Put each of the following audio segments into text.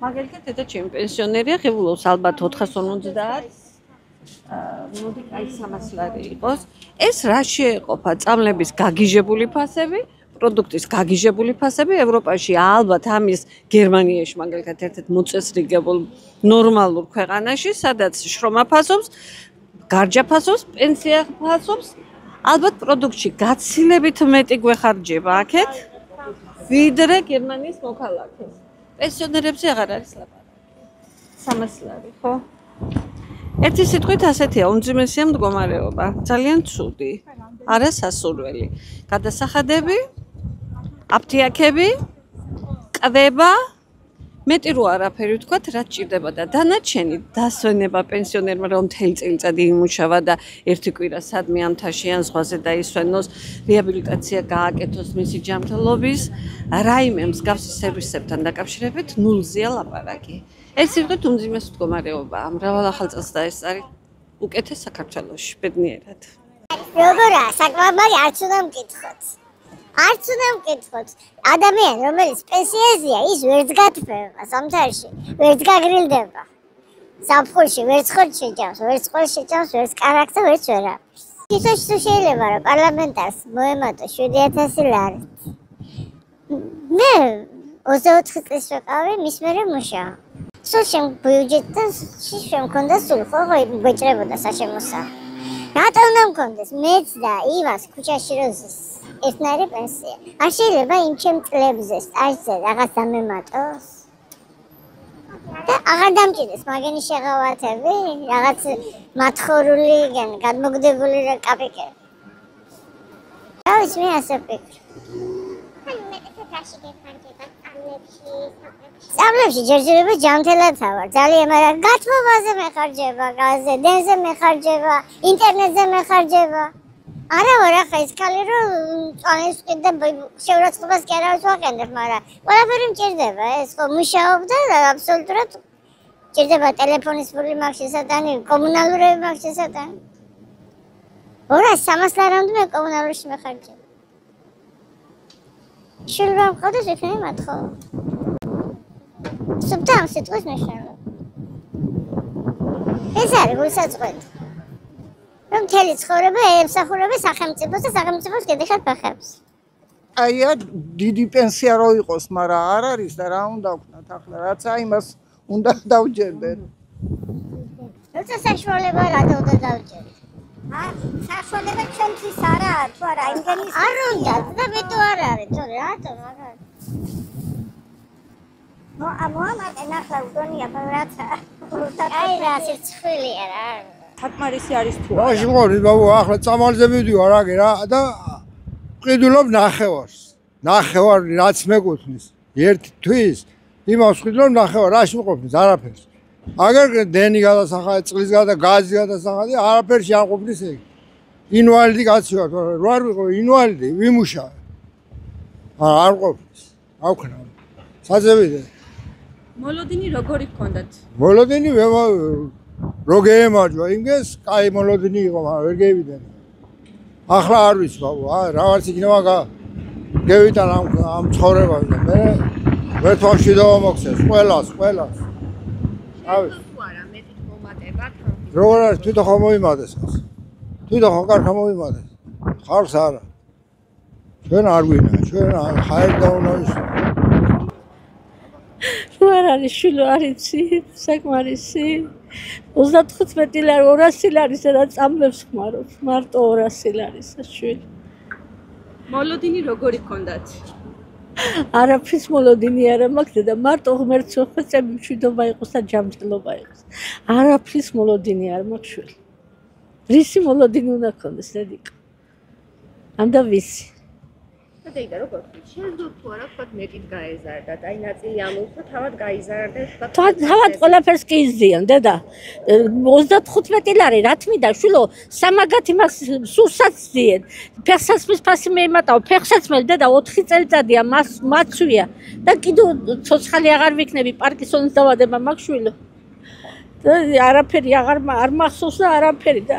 მაგალითად ედა ჩემი პენსიონერია ღებულობს ალბათ 450 მოდი აი 300 ლარი იყოს ეს რა შეეყოფა წამლების გაგიჟებული ფასები პროდუქტის გაგიჟებული ფასები ევროპაში ალბათ ამის გერმანიაში მაგალითად ერთ-ერთ მოწესრიგებულ ნორმალურ ქვეყანაში სადაც შრომა ფასობს გარჯა ფასობს პენსია ფასობს ალბათ პროდუქტში გაცილებით მეტი გვეხარჯება აქეთ ვიდრე გერმანიის მოქალაქეს პენსიონერებზე აღარ არის ლაპარაკი 300 ლარი ხო ერთი სიტყვით ასეთია უმძიმესია მდგომარეობა ძალიან ცუდი არასასურველი გადასახადები აფთიაქები კვება მეტი რო არაფერი ვთქვათ რაც ჭირდება და დანარჩენი დასვენება პენსიონერმა რომ მთელი წელიწადი იმუშავა და ერთი კვირა სადმე ამთაში ან ზღვაზე დაისვენოს რეაბილიტაცია გააკეთოს მისი ჯანმრთელობის რაიმე მსგავსი სერვისებთან დაკავშირებით ნულზეა ლაპარაკი ეს სიტყვით უმძიმეს მდგომარეობაა მრავალ ახალწელს დაესწარი უკეთეს საქართველოში ბედნიერად როგორაა საკმაოდ არც უნდა მკითხოთ არც უნდა მკითხოთ ადამიანი რომელიც პენსიაზეა ის ვერც გათბება სამთარში ვერც გაგრილდება საფხურში ვერც ხორცს შეჭამს ვერც ყველს შეჭამს ვერც კარაქს და ვერც ვერაფერს ისე თუ შეიძლება რომ პარლამენტარს მოემატო 7000 ლარი მე 24 წელს ვიყავი მის მერე მუშაობ სულ შენ ბიუჯეტთან შემქონდა სულ ხო გვეჭრებოდა საშემოსავლო რატო უნდა მქონდეს მეც და ივას ქუჩაში როზის ერთნაირი პენსია არ შეიძლება იმ ჩემ წლებზე სტაჟზე რაღაც დამემატოს და აღარ დამჭირდეს მაგენი შეღავათები რაღაც მათხოვრული გადმოგდებული კაპიკები რა ვიცი მე ასე ვფიქრობ წამლებში ჯერჯერობით ჯანმრთელად ვარ ძალიან მაგრამ გათბობაზე მეხარჯება გაზზე დენზე მეხარჯება ინტერნეტზე მეხარჯება არა ვარ ახლა ის ქალი რომ წვანის ყიდა შეურაცხყოფას კი არავის ვაყენებ მაგრამ ყველაფერი მჭირდება ეს ხო მუშაობ და აბსოლუტურად მჭირდება ტელეფონის ფული მაქვს შესატანი კომუნალურები მაქვს შესატანი 200-300 ლარამდე მე კომუნალურში მეხარჯებ შენ რა მყავდეს იქნები მათხოვა სუბტამ სიტყვის მნიშვნელობა ეს არის გულსაწყოთი რომ მთელი ცხოვრება ემსახურება სახელმწიფოს და სახელმწიფოს გედიხარ ფეხებს აია დიდი პენსია რო იყოს მაგრამ არ არის და რა უნდა ვქნათ ახლა რაც აიმას უნდა დავჯერდეთ როცა საშუალება რატო უნდა დავჯერდეთ საშუალება ჩვენთვის არაა თუ არა იმგენი არ უნდა და მეტო არ არის თორე რატო მაგარი ნუ ამოამატე ნახლა უდონია რაცა აი რა სიცხვილია რა საკმარისი არის თუ არა. მაშინ ბაბო ახლა წამალზე მივდივარ აგე რა და ვყიდულობ ნახევარს. ნახევარ რაც მეკუთვნის ერთი თვის იმას ვყიდულობ ნახევარ რაში მყოფნის არაფერს. აგერ დენი გადასახადი წყლის გაზი გადასახადი არაფერში არ ყოფნის ეგ. ინვალიდი კაცი ვარ რა არ ვიყო ინვალიდი ვიმუშავე. არ ყოფნის. ავქნა. საძებიდე. მოლოდინი როგორი გქონდათ? მოლოდინი რო გეემარჯვა იმგეს, კაი მოლოდინი იყო, მაგრამ ვერ გევიდე. ახლა არ ვიცი, ბაბო, რა ვარც იქნება გევიტან ამ ცხოვრებაზე. მე ვერ თვალშიდავა მოქცეს, ყველას. ავი. თუ არა, მეტი მომატება თამბი. როგორ არის თვითონ ხომ მოიმადეს ეს? თვითონ ხომ კარგ მოიმადეს? ხარს არა. ჩვენ არ გვინა, ჩვენ ხაერ დაუნოის. არ არის შვილო არიცი, საკმარისი. 35 ლარი 200 ლარი სადაც წამლებს ხმარობ, მარტო 200 ლარის შვილი. მოლოდინი როგორი გქონდათ? არაფრის მოლოდინი არა მაქვს და მარტო ღმერთს ვხვეწები მშვიდობა იყოს და ჯანმრთელობა იყოს. არაფრის მოლოდინი არ მაქვს შვილი. რისი მოლოდინი უნდა გქონდეს დედიკო? ამდა ვისი? დეიდა როგორ შეიძლება თუ არა ვთქვათ მეტით გაეზარდათ აი ნაწილი ამოუხდა თავად გაიზარდა თავად ყველაფერს კი იზიან დედა 35 ლარი რა თმიდა შვილო სამაგათი მას სულსაც ძიენ ფეხსაცმლის ფასი მეიმატავ ფეხსაცმელი დედა 4 წელიწადია მაცვია და კიდევ ცოცხალი აღარ ვიქნები პარკინსონის დავადება მაქვს შვილო და არაფერი აღარ არ მახსოვს და არაფერი და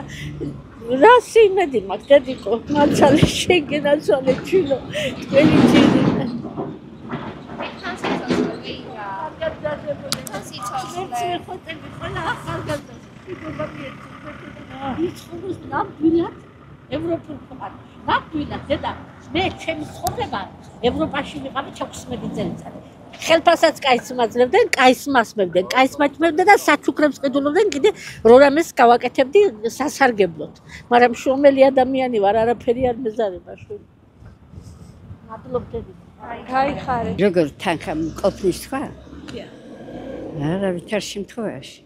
რა სიმედი მაქვს დედიკო მაცალე შეგენაცვალე ჩილო თქვენი ძილი იცი ხოთები ყველა ახალგაზრდა ფიგურა მიეწოდა ის ხუბის ნამდვილად ევროპულ ქვეყანაში ნამდვილად დედა მე ჩემი ცხოვრება ევროპაში ვიყავი 16 წელიწადი ხელფასსაც კაის მაძლევდნენ კაის მასმევდნენ კაის მაჭმევდნენ და საჩუქრებს ყიდულობდნენ კიდე რო რამეს გავაკეთებდი სასარგებლოდ მაგრამ შრომელი ადამიანი ვარ არაფერი არ მეზარება შვილი მადლობდები გაიხარე როგორ თანხა ყოფნის თქვა? არა, ვითარ შემთხვევაში.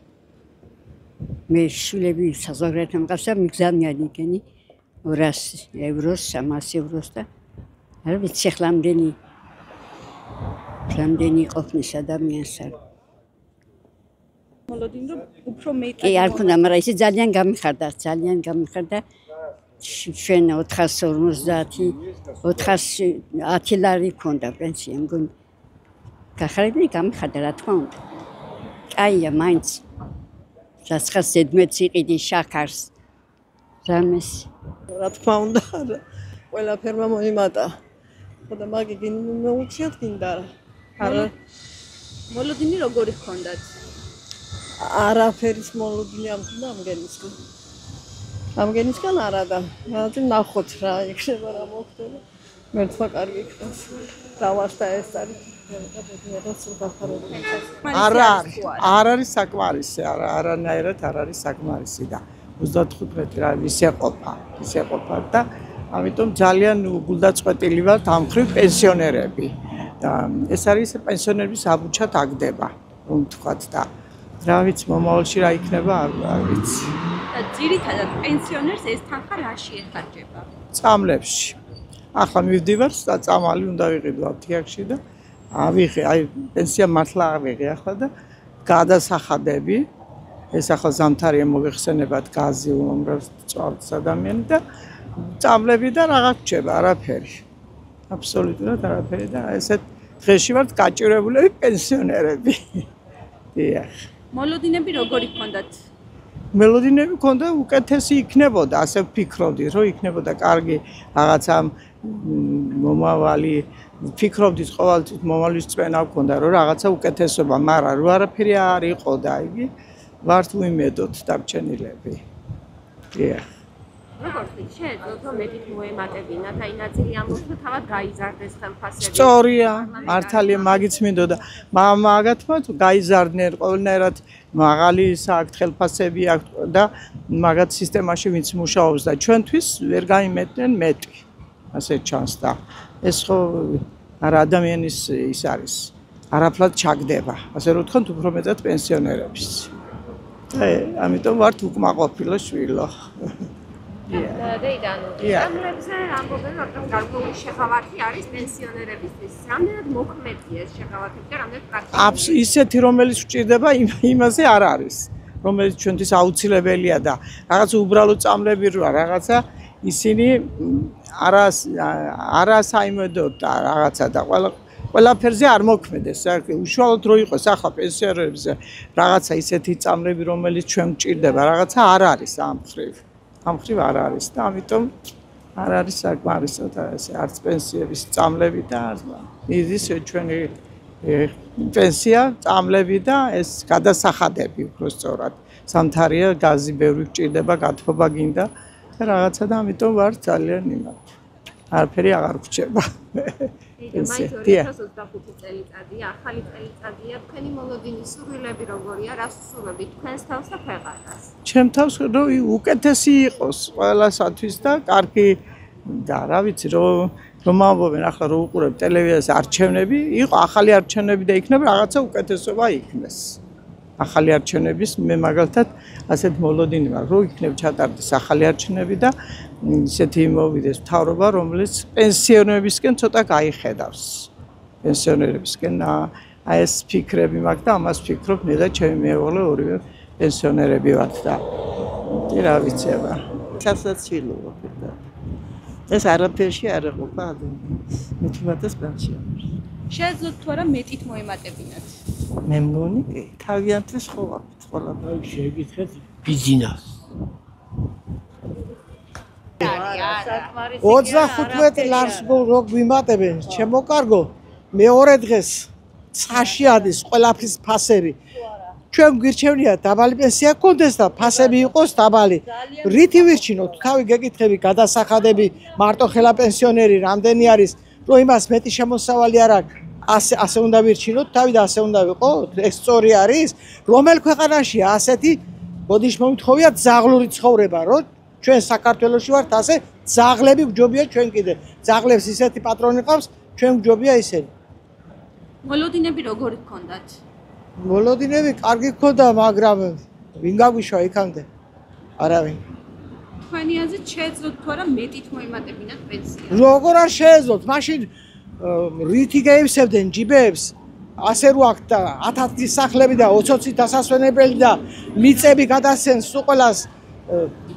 მე შვილები საზოგადოებრივ მყავსა მიგზავნიან იქენი 200 ევროს, 300 ევროს და არ ვიცი ახლა რამდენი ყოფნის ადამიანს არ. მოლოდინი რომ უფრო მეტად კი არ ქონდა, მაგრამ ისე ძალიან გამიხარდა. ჩვენ 450 ლარი ქონდა პენსია, მგონი. გახარებული გამიხარდა რა თქმა უნდა. კაია მაინც. რაცხას ზედმეტს იყიდი შაქარს. რამეს. რა თქმა უნდა, ყველაფერმა მოიმატა. ხოდა მაგი მოუწიოთ გინდა რა. არა მოლოდინი როგორი ჰქონდათ? არაფერის მოლოდინი ამ გენისგან. ამგენისგან არა და რაღაცა ნახოთ რა იქნება რა მოხდება. მერტვა კარგი იქნას. დავასთა ეს არის. არ არის საკმარისი, არანაირად არ არის საკმარისი და 35 რა ისეყოფა და ამიტომ ძალიან გულდაწყვეტილი ვართ ამ ხრივ პენსიონერები და ეს არის პენსიონერების აბუჩად აგდება რომ თქვათ და რა ვიცი მომავალში რა იქნება არ ვიცი და ძირითადად პენსიონერს ეს თანხა რაში ეხარჯება? წამლებში ახლა მივდივარ წამალი უნდა ვიყიდო აფთიაქში და ავიღე აი პენსია მართლა ავიღე ახლა და გადასახადები ეს ახლა ზამთარია მოიხსენებათ გაზი უმრავს წვავთ ადამიანი და წამლები და რაღაც რჩება არაფერი აბსოლუტურად არაფერი და ესეთ დღეში ვართ გაჭირებულები პენსიონერები დიახ მოლოდინები როგორი ჰქონდათ? მელოდინები ქონდა უკეთესი იქნებოდა ასე ვფიქრობდით რომ იქნებოდა კარგი რაღაცა მომავალი ვფიქრობდით ყოველთვის მომავლის წვენა გქონდა რომ რაღაცა უკეთესობა მაგრამ რო არაფერი არ იყო და იგი ვართ უიმედოთ დარჩენილები დიახ როგორ ხით შეეძლოთ მეტით მოემატებინათ აი ნაწილი ამბობს რომ თავად გაიზარდეს ხელფასები სწორია მართალია მაგიც მინდოდა მაგათმა გაიზარდნენ ყოველნაირად მაღალი საქმე ხელფასები აქვს და მაგათ სისტემაში ვინც მუშაობს და ჩვენთვის ვერ გაიმეტნენ მეტი ასე ჩანს და ეს ხო არა ადამიანის ის არის არაფრად ჩაგდება ასე რომ თქვენ უფრო მეტად პენსიონერების ამიტომ ვართ უკმაყოფილო შვილო დეიდანო ამლებზე ამბობენ რომ გარკვეული შეღავათი არის პენსიონერებისთვის რამდენად მოქმედია ეს შეღავათი და რამდენად პრაქტიკულია ისეთი რომელიც გვჭირდება იმაზე არ არის რომელიც ჩვენთვის აუცილებელია და რაღაც უბრალო წამლები როა რაღაცა ისინი არასაიმედოდ და რაღაცა და ყველაფერზე არ მოქმედეს უშუალოდ რო იყოს ახლა პენსიონერებზე რაღაცა ისეთი წამლები რომელიც ჩვენ გვჭირდება რაღაცა არ არის ამ ხრივ არ არის და ამიტომ არ არის საკმარისად ესე არც პენსიების წამლები და ის ჩვენი პენსია წამლები და ეს გადასახადები უფრო სწორად სამთარია გაზი ბევრი გჭირდება გათბობა გინდა და რაღაცა და ამიტომ ვარ ძალიან იმად არაფერი აღარ გვჭირდება მაინც 2025 წელიწადია ახალი წელიწადია თქვენი მოლოდინის სურვილები როგორია რას ვსურვებით თქვენს თავს და ქვეყანას ჩემ თავს რომ უკეთესი იყოს ყველასათვის და კარგი და რა ვიცი რომ ამბობენ ახლა რომ უყურებ ტელევიზიას არჩევნები იყო ახალი არჩევნები და იქნება რაღაცა უკეთესობა იქნეს ახალი არჩევნების მე მაგალითად ასეთ მოლოდინი ვარ რომ იქნებ ჩატარდეს ახალი არჩევნები და ისეთი მოვიდეს მთავრობა რომელიც პენსიონერებისკენ ცოტა გაიხედავს პენსიონერებისკენ აი ეს ფიქრები მაქვს და ამას ვფიქრობ მე და ჩემი მეუღლე ორივე პენსიონერები ვართ და რა ვიცი აბა სასაცილოა ეს არაფერში არ ეყოფა ადამიანს მithmates პენსიონერს შეეძლოთ თუ არა მეტით მოემატებინათ მე მგონი კი თავიანთი სხვა შეგიძლიათ ბიზნეს 35 ლარს რო გვიმატებენ ჩემო კარგო მეორე დღეს ცაში ადის ყველაფრის ფასები ჩვენ გვირჩევნია დაბალი პენსია გქონდეს და ფასები იყოს დაბალი. რითი ვირჩინოთ? თავი გეკითხები, გადასახადები, მარტოხელა პენსიონერი რამდენი არის, რომ იმას მეტი შემოსავალი არ აქვს. ასე უნდა ვირჩინოთ, თავი და ასე უნდა ვიყოთ. ეს სწორი არის, რომელ ქვეყანაშია ასეთი ბოდიშმომთხოვია ძაღლური ცხოვრება, რომ ჩვენ საქართველოში ვართ ასე ძაღლები გვჯობია ჩვენ კიდე. ძაღლებს ისეთი პატრონი ყავს, ჩვენ გვჯობია ისინი. მოლოდინები როგორი გქონდათ? მოლოდინები კარგი გქონდა, მაგრამ ვინ გაგვიშვა იქამდე? არავინ. თქვენი აზრით შეეძლოთ თუ არა მეტით მოიმატებინათ პენსია? როგორ არ შეეძლოთ? მაშინ რითი გაივსებდნენ ჯიბეებს? ასე რო აქ და 1000 სახლები და 20 დასასვენებელი და მიწები გადასცენ სულ ყველას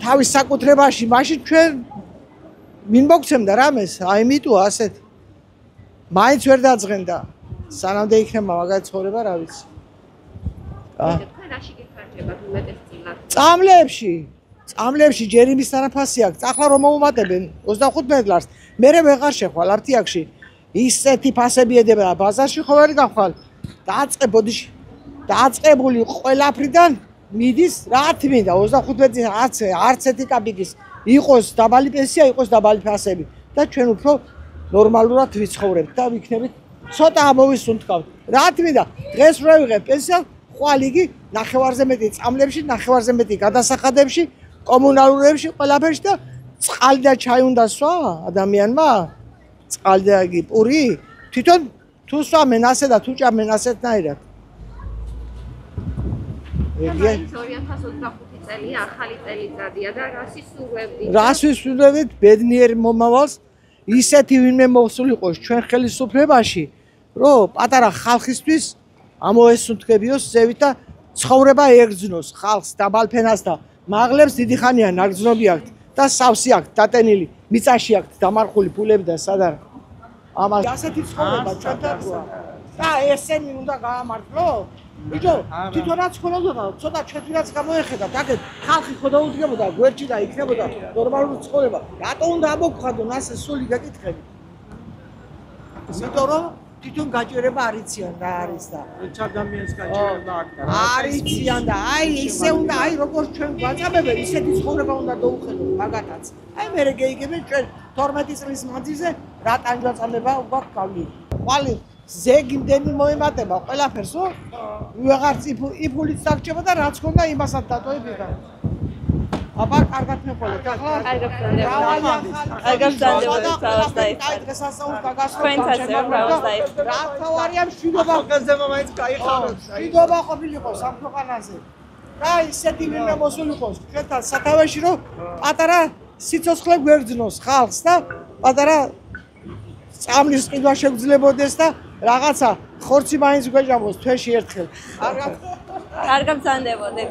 თავის საკუთრებაში, მაშინ ჩვენ ვინ მოგცემდა რამეს? აი მიტო ასეთ. მაინც ვერ დაძღენდა. სანამდე იქნება მაგარი ცხოვრება, რა ვიცი. თქვენ რაში გიხარჯებათ უმეტესწილად? წამლებში ჯერ იმის თანაფასი აქვს. ახლა რომ მოუმატებენ 25 ლარს, მერე ვეღარ შეხვალ არტიაქში. ისეთი ფასები ედება ბაზარში ხო ვერ გავხვალ. დაწყებული ყველაფრიდან მიდის რა თმინდა 25 არც ერთი კაპიკის იყოს დაბალი პენსია, იყოს დაბალი ფასები და ჩვენ უფრო ნორმალურად ვიცხოვრებთ და ვიქნებით ცოტა ამოვისუნთქავთ. რა თმინდა დღეს რო ვიღებ პენსია, ხვალ იგი ნახევარზე მეტი წამლებში, ნახევარზე მეტი გადასახადებში, კომუნალურებში, ყველაფერში და წყალი და ჩაი უნდა სვა ადამიანმა. წყალი და იგი პური თვითონ თუ სვამენ ასე და თუ ჭამენ ასეთნაირად. ეგ 2025 წელია ახალი წელიწადია და რას ისურვებდით? რას ვისურვებთ ბედნიერ მომავალს, ისეთი ვინმე მოსულიყოს ჩვენ ხელისუფლებაში, რომ პატარა ხალხისთვის ამოესუნთქებიოს ზევით და ცხოვრება ეგრძნოს ხალხს დაბალფენას და მაღლებს დიდი ხანია ნაგრძნობი აქვთ და სავსი აქვთ დატენილი, მიწაში აქვთ დამარხული ფულები და სადარ ამას ასეთი ცხოვრება ჩვენთანაა და ესენი უნდა გაამართლო. ბიჭო, თვითონაც ხონოდა, ცოტა ჩეთილაც გამოეხედათ, აქეთ ხალხი ხო დაუდგებოდა, გვერდში და იქნებოდა ნორმალური ცხოვრება. რატო უნდა ამოგხადონ ასე სული გაკითხები? იმიტომ რომ თვითონ გაჭირება არიციან და არის და ერთ ადამიანს გაჭირება აქვს და არიციან და აი ისე უნდა, აი როგორც ჩვენ გვაწამებენ, ისეთი ცხოვრება უნდა დაუხედოთ მაგათაც. აი მე გეიგებენ ჩვენ 12 წლის მანძილზე რა ტანჯვაწამება გვაქვს გავლილი. ყვალი ზეგი მდენი მოემატება ყველაფერს, ვეღარც იფულით დაგჭება და რაც ქონდა იმასაც დატოვებდა. აბა კარგად მეყოლეთ. ახლა კარგად გძანდებოდეთ თავას დაიწყეთ. აი დღესასწაულს დაგასვათ. თქვენთაც თავას დაიწყეთ. რა თავარია მშვიდობა. ახალგაზრდა მაინც გაიხაროთ. მშვიდობა ყოფილიყო სამ ქვეყანაზე. და ისეთი ვინმე მოსულიყოს ჩვენთან სათავეში, რომ პატარა სიცოცხლე გვერდნოს ხალხს და პატარა წამლის ყიდვა შეგძლებოდეს და რაღაცა ხორცი მაინც გვეჭამოს თვეში ერთხელ. კარგად გძანდებოდეთ.